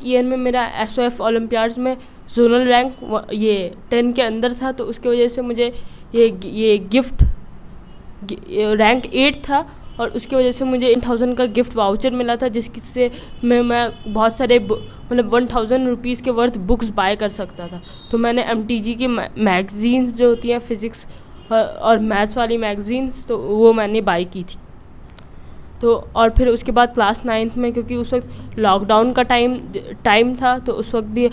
ईयर में मेरा SOF ओलंपियाड्स में जोनल रैंक ये 10 के अंदर था। तो उसकी वजह से मुझे ये गिफ्ट रैंक 8 था, और उसकी वजह से मुझे 1000 का गिफ्ट वाउचर मिला था, जिससे मैं बहुत सारे मतलब 1000 रुपीज़ के वर्थ बुक्स बाय कर सकता था। तो मैंने MTG की मैगज़ीन्स जो होती हैं फिज़िक्स और मैथ्स वाली मैगज़ीन्स, तो वो मैंने बाय की थी। तो और फिर उसके बाद क्लास 9th में, क्योंकि उस वक्त लॉकडाउन का टाइम था, तो उस वक्त भी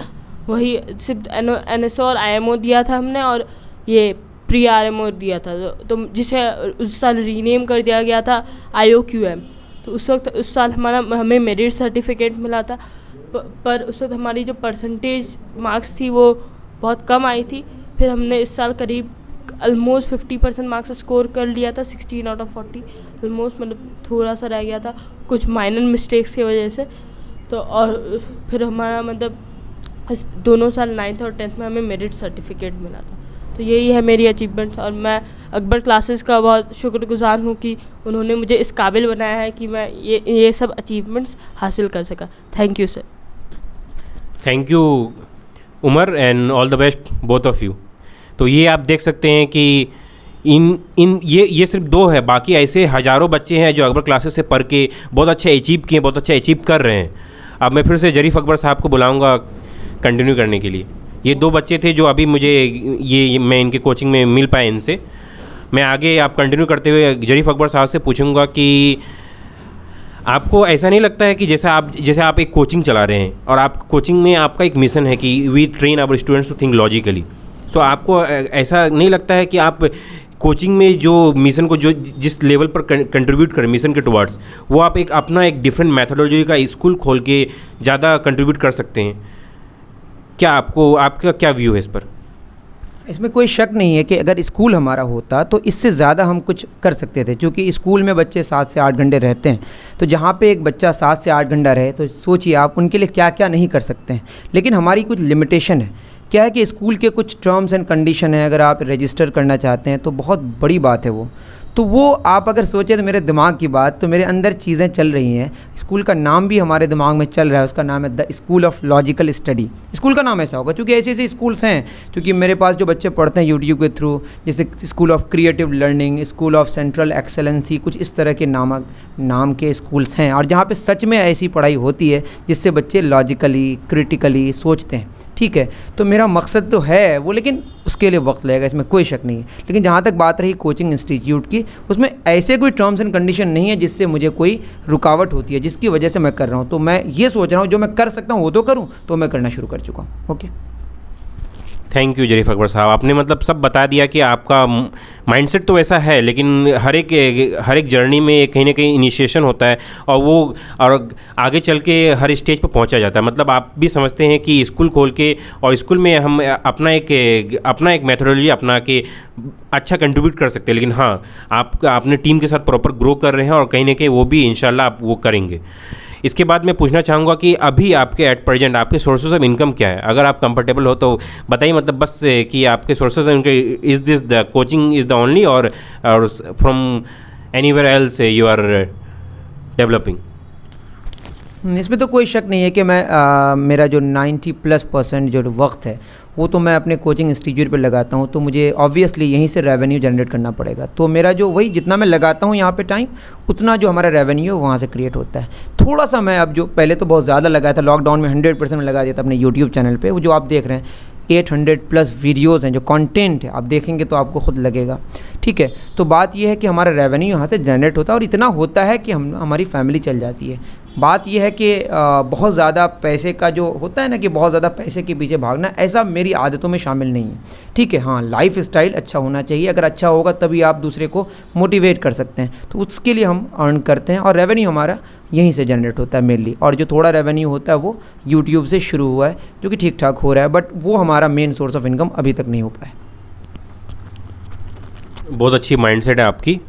वही सिर्फ NSO और IMO दिया था हमने, और ये PRMO दिया था, तो जिसे उस साल रीनेम कर दिया गया था IOQM। तो उस साल हमें मेरिट सर्टिफिकेट मिला था, पर उस वक्त हमारी जो परसेंटेज मार्क्स थी वो बहुत कम आई थी। फिर हमने इस साल करीब ऑलमोस्ट 50% मार्क्स स्कोर कर लिया था, 16 आउट ऑफ 40 ऑलमोस्ट, मतलब थोड़ा सा रह गया था कुछ माइनर मिस्टेक्स की वजह से। तो और फिर हमारा मतलब इस दोनों साल 9th और 10th में हमें मेरिट सर्टिफिकेट मिला था। तो यही है मेरी अचीवमेंट्स, और मैं अकबर क्लासेस का बहुत शुक्रगुजार हूँ कि उन्होंने मुझे इस काबिल बनाया है कि मैं ये सब अचीवमेंट्स हासिल कर सका। Thank you sir. Thank you Umar, and all the best both of you. तो ये आप देख सकते हैं कि ये सिर्फ 2 है, बाकी ऐसे हज़ारों बच्चे हैं जो अकबर क्लासेस से पढ़ के बहुत अच्छे अचीव किए, बहुत अच्छे अचीव कर रहे हैं। अब मैं फिर से जरीफ अकबर साहब को बुलाऊंगा कंटिन्यू करने के लिए। ये 2 बच्चे थे जो अभी मुझे मैं इनके कोचिंग में मिल पाया इनसे। मैं आगे आप कंटिन्यू करते हुए जरीफ अकबर साहब से पूछूंगा कि आपको ऐसा नहीं लगता है कि जैसे आप एक कोचिंग चला रहे हैं और आप कोचिंग में आपका एक मिशन है कि we train our students to think logically, तो आपको ऐसा नहीं लगता है कि आप कोचिंग में जो मिशन को जो जिस लेवल पर कंट्रीब्यूट करें मिशन के टुवर्ड्स, वो आप एक अपना एक डिफरेंट मैथोडोलॉजी का स्कूल खोल के ज़्यादा कंट्रीब्यूट कर सकते हैं? क्या आपका क्या व्यू है इस पर? इसमें कोई शक नहीं है कि अगर स्कूल हमारा होता तो इससे ज़्यादा हम कुछ कर सकते थे, क्योंकि स्कूल में बच्चे 7 से 8 घंटे रहते हैं। तो जहाँ पे एक बच्चा 7 से 8 घंटा रहे तो सोचिए आप उनके लिए क्या क्या नहीं कर सकते हैं। लेकिन हमारी कुछ लिमिटेशन है। क्या है कि स्कूल के कुछ टर्म्स एंड कंडीशन है, अगर आप रजिस्टर करना चाहते हैं तो बहुत बड़ी बात है वो। तो वो आप अगर सोचें तो मेरे दिमाग की बात, तो मेरे अंदर चीज़ें चल रही हैं। स्कूल का नाम भी हमारे दिमाग में चल रहा है, उसका नाम है the school of logical study. School का नाम ऐसा होगा क्योंकि ऐसे ऐसे स्कूल्स हैं, क्योंकि मेरे पास जो बच्चे पढ़ते हैं यूट्यूब के थ्रू, जैसे school of creative learning, school of central excellency, कुछ इस तरह के नाम के स्कूल्स हैं, और जहाँ पे सच में ऐसी पढ़ाई होती है जिससे बच्चे लॉजिकली क्रिटिकली सोचते हैं। ठीक है, तो मेरा मकसद तो है वो, लेकिन उसके लिए वक्त लगेगा, इसमें कोई शक नहीं है। लेकिन जहाँ तक बात रही कोचिंग इंस्टीट्यूट की, उसमें ऐसे कोई टर्म्स एंड कंडीशन नहीं है जिससे मुझे कोई रुकावट होती है, जिसकी वजह से मैं कर रहा हूँ। तो मैं ये सोच रहा हूँ जो मैं कर सकता हूँ वो तो करूँ, तो मैं करना शुरू कर चुका हूँ। Okay, thank you Zarif Akbar साहब, आपने मतलब सब बता दिया कि आपका माइंडसेट तो वैसा है, लेकिन हर एक जर्नी में कहीं ना कहीं इनिशिएशन होता है और आगे चल के हर स्टेज पर पहुंचा जाता है। मतलब आप भी समझते हैं कि स्कूल खोल के और स्कूल में हम अपना एक मेथोडोलॉजी अपना के अच्छा कंट्रीब्यूट कर सकते हैं। लेकिन हाँ, आप अपने टीम के साथ प्रॉपर ग्रो कर रहे हैं और कहीं ना कहीं वो भी इंशाल्लाह आप वो करेंगे। इसके बाद मैं पूछना चाहूँगा कि अभी आपके एट प्रेजेंट आपके सोर्सेज ऑफ इनकम क्या है? अगर आप कंफर्टेबल हो तो बताइए, मतलब बस कि आपके sources of income, is this the coaching is the only और from anywhere else you are developing? इसमें तो कोई शक नहीं है कि मैं मेरा जो 90+% जो वक्त है वो तो मैं अपने कोचिंग इंस्टीट्यूट पे लगाता हूँ, तो मुझे ऑब्वियसली यहीं से रेवेन्यू जनरेट करना पड़ेगा। तो मेरा जो वही जितना मैं लगाता हूँ यहाँ पे टाइम, उतना जो हमारा रेवेन्यू है वहाँ से क्रिएट होता है। थोड़ा सा मैं अब जो पहले तो बहुत ज़्यादा लगाया था, लॉकडाउन में 100% में लगा दिया था अपने यूट्यूब चैनल पर। वो जो आप देख रहे हैं 800+ वीडियोज़ हैं, जो कंटेंट है, आप देखेंगे तो आपको खुद लगेगा। ठीक है, तो बात यह है कि हमारा रेवेन्यू यहाँ से जनरेट होता है और इतना होता है कि हमारी फैमिली चल जाती है। बात यह है कि बहुत ज़्यादा पैसे का जो होता है ना, कि बहुत ज़्यादा पैसे के पीछे भागना, ऐसा मेरी आदतों में शामिल नहीं है। ठीक है, हाँ, लाइफ स्टाइल अच्छा होना चाहिए, अगर अच्छा होगा तभी आप दूसरे को मोटिवेट कर सकते हैं। तो उसके लिए हम अर्न करते हैं और रेवेन्यू हमारा यहीं से जनरेट होता है मेनली। और जो थोड़ा रेवेन्यू होता है वो यूट्यूब से शुरू हुआ है, जो कि ठीक ठाक हो रहा है, बट वो हमारा मेन सोर्स ऑफ इनकम अभी तक नहीं हो पाया। बहुत अच्छी माइंडसेट है आपकी।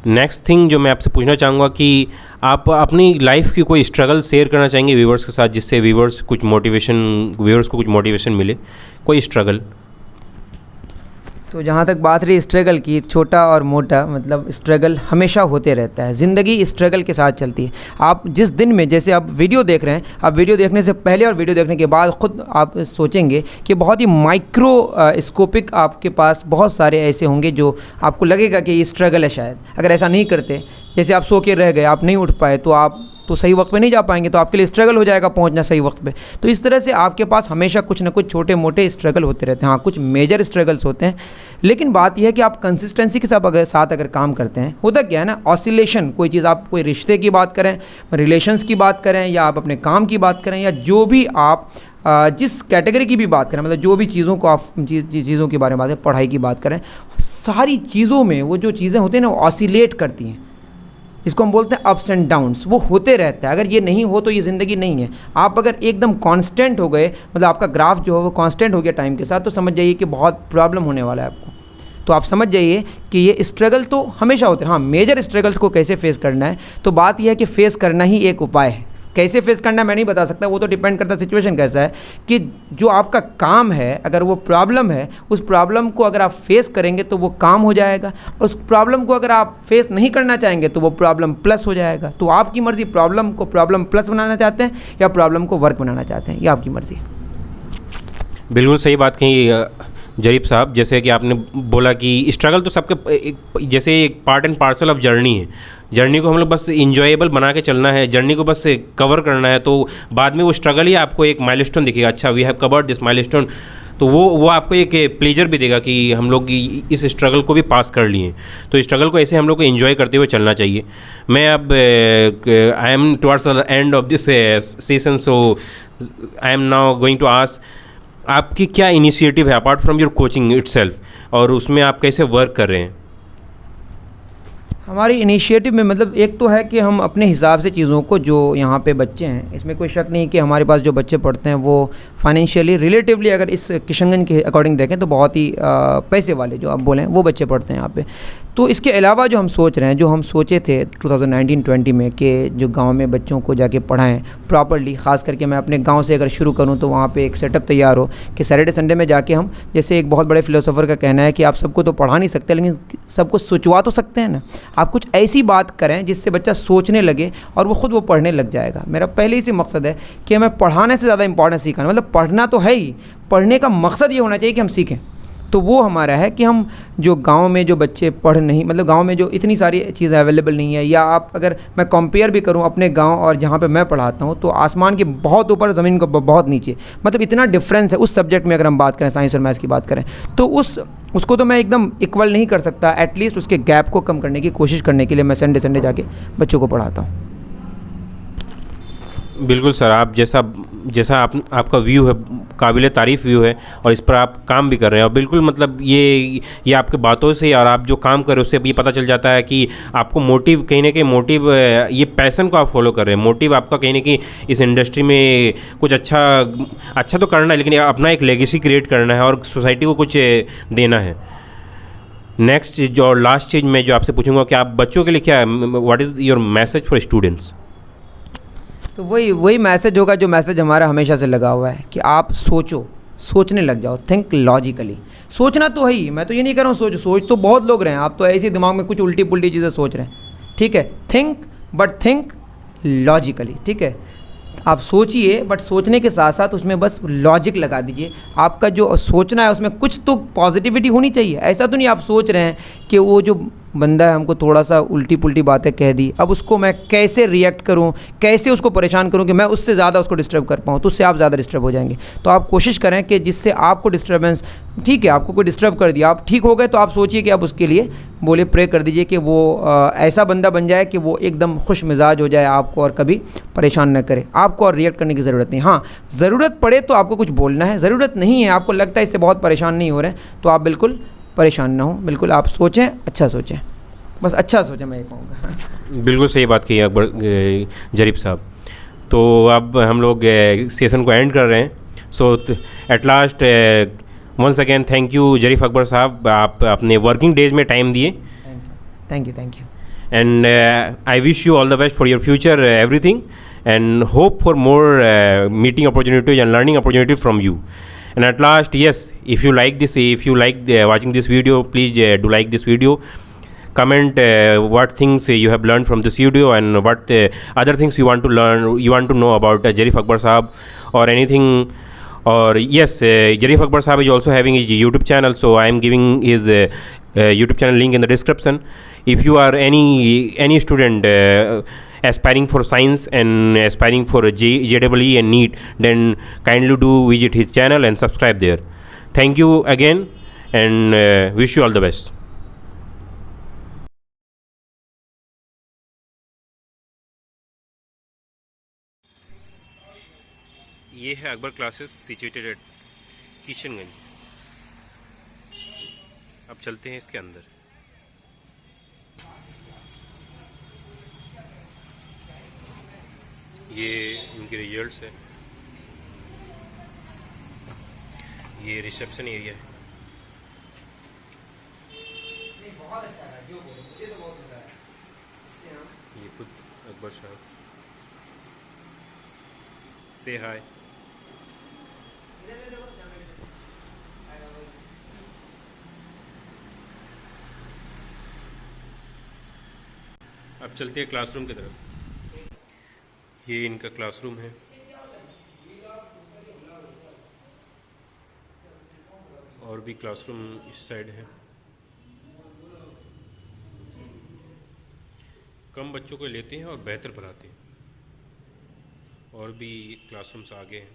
नेक्स्ट थिंग जो मैं आपसे पूछना चाहूँगा कि आप अपनी लाइफ की कोई स्ट्रगल शेयर करना चाहेंगे व्यूवर्स के साथ, जिससे व्यूवर्स को कुछ मोटिवेशन मिले? कोई स्ट्रगल? तो जहाँ तक बात रही स्ट्रगल की, छोटा और मोटा, मतलब स्ट्रगल हमेशा होते रहता है, ज़िंदगी स्ट्रगल के साथ चलती है। आप जिस दिन में, जैसे आप वीडियो देख रहे हैं, आप वीडियो देखने से पहले और वीडियो देखने के बाद ख़ुद आप सोचेंगे कि बहुत ही माइक्रोस्कोपिक आपके पास बहुत सारे ऐसे होंगे जो आपको लगेगा कि ये स्ट्रगल है शायद। अगर ऐसा नहीं करते, जैसे आप सो के रह गए, आप नहीं उठ पाए, तो आप तो सही वक्त पे नहीं जा पाएंगे, तो आपके लिए स्ट्रगल हो जाएगा पहुंचना सही वक्त पे। तो इस तरह से आपके पास हमेशा कुछ ना कुछ छोटे मोटे स्ट्रगल होते रहते हैं। हाँ, कुछ मेजर स्ट्रगल्स होते हैं, लेकिन बात यह है कि आप कंसिस्टेंसी के साथ अगर काम करते हैं, होता क्या है ना, ऑसिलेशन, कोई चीज़, आप कोई रिश्ते की बात करें, रिलेशंस की बात करें, या आप अपने काम की बात करें, या जो भी आप जिस कैटेगरी की भी बात करें, मतलब जो भी चीज़ों को आप चीज़ों के बारे में बात करें, पढ़ाई की बात करें, सारी चीज़ों में वो जो चीज़ें होती हैं ना, वो ऑसिलेट करती हैं, इसको हम बोलते हैं अप्स एंड डाउन्स। वो होते रहता है। अगर ये नहीं हो तो ये ज़िंदगी नहीं है। आप अगर एकदम कांस्टेंट हो गए, मतलब आपका ग्राफ जो है वो कांस्टेंट हो गया टाइम के साथ, तो समझ जाइए कि बहुत प्रॉब्लम होने वाला है आपको। तो आप समझ जाइए कि ये स्ट्रगल तो हमेशा होते हैं। हाँ, मेजर स्ट्रगल्स को कैसे फेस करना है, तो बात यह है कि फेस करना ही एक उपाय है। कैसे फेस करना है मैं नहीं बता सकता, वो तो डिपेंड करता है सिचुएशन कैसा है, कि जो आपका काम है, अगर वो प्रॉब्लम है, उस प्रॉब्लम को अगर आप फेस करेंगे तो वो काम हो जाएगा। उस प्रॉब्लम को अगर आप फेस नहीं करना चाहेंगे तो वो प्रॉब्लम प्लस हो जाएगा। तो आपकी मर्ज़ी, प्रॉब्लम को प्रॉब्लम प्लस बनाना चाहते हैं या प्रॉब्लम को वर्क बनाना चाहते हैं, ये आपकी मर्ज़ी है। बिल्कुल सही बात कही जरीफ साहब। जैसे कि आपने बोला कि स्ट्रगल तो सबके जैसे एक part and parcel of journey है। जर्नी को हम लोग बस इंजॉयबल बना के चलना है, जर्नी को बस कवर करना है, तो बाद में वो स्ट्रगल ही आपको एक माइलस्टोन दिखेगा। अच्छा, we have covered this milestone, तो वो आपको एक प्लेजर भी देगा कि हम लोग इस स्ट्रगल को भी पास कर लिए। तो इस स्ट्रगल को ऐसे हम लोग को एंजॉय करते हुए चलना चाहिए। मैं अब I am towards the end of this session, so I am now going to ask आपकी क्या इनिशिएटिव है apart from your coaching itself, और उसमें आप कैसे वर्क कर रहे हैं? हमारी इनिशिएटिव में मतलब एक तो है कि हम अपने हिसाब से चीज़ों को, जो यहाँ पे बच्चे हैं, इसमें कोई शक नहीं कि हमारे पास जो बच्चे पढ़ते हैं वो फाइनेंशियली रिलेटिवली अगर इस किशनगंज के अकॉर्डिंग देखें तो बहुत ही पैसे वाले जो आप बोलें वो बच्चे पढ़ते हैं यहाँ पे। तो इसके अलावा जो हम सोच रहे हैं, जो हम सोचे थे 2019-20 में कि जो गांव में बच्चों को जाके पढ़ाएं प्रॉपर्ली, ख़ास करके मैं अपने गांव से अगर शुरू करूं तो वहाँ पे एक सेटअप तैयार हो कि सैटरडे संडे में जाके हम, जैसे एक बहुत बड़े फिलोसोफर का कहना है कि आप सबको तो पढ़ा नहीं सकते लेकिन सबको सोचवा तो सकते हैं ना। आप कुछ ऐसी बात करें जिससे बच्चा सोचने लगे और वो खुद वो पढ़ने लग जाएगा। मेरा पहले ही से मकसद है कि हमें पढ़ाने से ज़्यादा इंपॉर्टेंस सीखना, मतलब पढ़ना तो है ही, पढ़ने का मकसद ये होना चाहिए कि हम सीखें। तो वो हमारा है कि हम जो गांव में जो बच्चे पढ़ नहीं, मतलब गांव में जो इतनी सारी चीज़ें अवेलेबल नहीं है, या आप अगर मैं कंपेयर भी करूं अपने गांव और जहां पे मैं पढ़ाता हूं तो आसमान के बहुत ऊपर, ज़मीन को बहुत नीचे, मतलब इतना डिफरेंस है उस सब्जेक्ट में। अगर हम बात करें साइंस और मैथ्स की बात करें तो उसको तो मैं एकदम इक्वल नहीं कर सकता। एटलीस्ट उसके गैप को कम करने की कोशिश करने के लिए मैं संडे जाके बच्चों को पढ़ाता हूँ। बिल्कुल सर, आप जैसा आपका व्यू है, काबिल तारीफ़ व्यू है, और इस पर आप काम भी कर रहे हैं। और बिल्कुल मतलब ये आपके बातों से और आप जो काम कर रहे हैं उससे ये पता चल जाता है कि आपको मोटिव, कहीं ना कहीं मोटिव, ये पैसन को आप फॉलो कर रहे हैं। मोटिव आपका कहीं ना कहीं इस इंडस्ट्री में कुछ अच्छा तो करना है, लेकिन अपना एक लेगेसी क्रिएट करना है और सोसाइटी को कुछ देना है। नेक्स्ट चीज़ और लास्ट चीज़ मैं जो आपसे पूछूंगा कि आप बच्चों के लिए क्या, what is your message for students? तो वही मैसेज होगा जो मैसेज हमारा हमेशा से लगा हुआ है कि आप सोचने लग जाओ, थिंक लॉजिकली। सोचना तो है ही, मैं तो ये नहीं कर रहा हूँ सोच तो बहुत लोग रहे हैं, आप तो ऐसे दिमाग में कुछ उल्टी पुल्टी चीज़ें सोच रहे हैं, ठीक है। थिंक लॉजिकली, ठीक है। आप सोचिए बट सोचने के साथ साथ उसमें बस लॉजिक लगा दीजिए। आपका जो सोचना है उसमें कुछ तो पॉजिटिविटी होनी चाहिए। ऐसा तो नहीं आप सोच रहे हैं कि वो जो बंदा है हमको थोड़ा सा उल्टी पुल्टी बातें कह दी, अब उसको मैं कैसे रिएक्ट करूं, कैसे उसको परेशान करूं कि मैं उससे ज़्यादा उसको डिस्टर्ब कर पाऊं, तो उससे आप ज़्यादा डिस्टर्ब हो जाएंगे। तो आप कोशिश करें कि जिससे आपको डिस्टर्बेंस, ठीक है, आपको कोई डिस्टर्ब कर दिया, आप ठीक हो गए, तो आप सोचिए कि आप उसके लिए बोले, प्रे कर दीजिए कि वो ऐसा बंदा बन जाए कि वो एकदम खुश मिजाज हो जाए आपको और कभी परेशान न करे आपको, और रिएक्ट करने की ज़रूरत नहीं। हाँ, ज़रूरत पड़े तो आपको कुछ बोलना है, ज़रूरत नहीं है, आपको लगता है इससे बहुत परेशान नहीं हो रहे हैं, तो आप बिल्कुल परेशान ना हो, बिल्कुल आप सोचें, अच्छा सोचें, बस अच्छा सोचें, मैं ये कहूँगा। बिल्कुल सही बात कही अकबर जरीफ साहब। तो अब हम लोग सेशन को एंड कर रहे हैं। So at last once again thank you Zarif Akbar साहब, आप अपने वर्किंग डेज में टाइम दिए। Thank you and I wish you all the best for your future everything, and hope for more meeting opportunities and learning opportunities from you. And at last, yes, if you like watching this video, please do like this video, comment what things you have learned from this video, and what other things you want to learn, you want to know about Jarif Akbar Sahab or anything. Or yes, Jarif Akbar Sahab is also having his YouTube channel, so I am giving his YouTube channel link in the description. If you are any student aspiring for science and aspiring for JEE and NEET, then kindly do visit his channel and subscribe there. Thank you again, and wish you all the best. ये है Akbar classes situated at Kishanganj. अब चलते हैं इसके अंदर। ये इनके रिजल्ट्स है, ये रिसेप्शन एरिया है। ये खुद अकबर साहब, से हाय। अब चलते हैं क्लासरूम की तरफ। ये इनका क्लासरूम है। और भी क्लासरूम इस साइड है। कम बच्चों को लेते हैं और बेहतर पढ़ाते हैं। और भी क्लासरूम्स आगे हैं।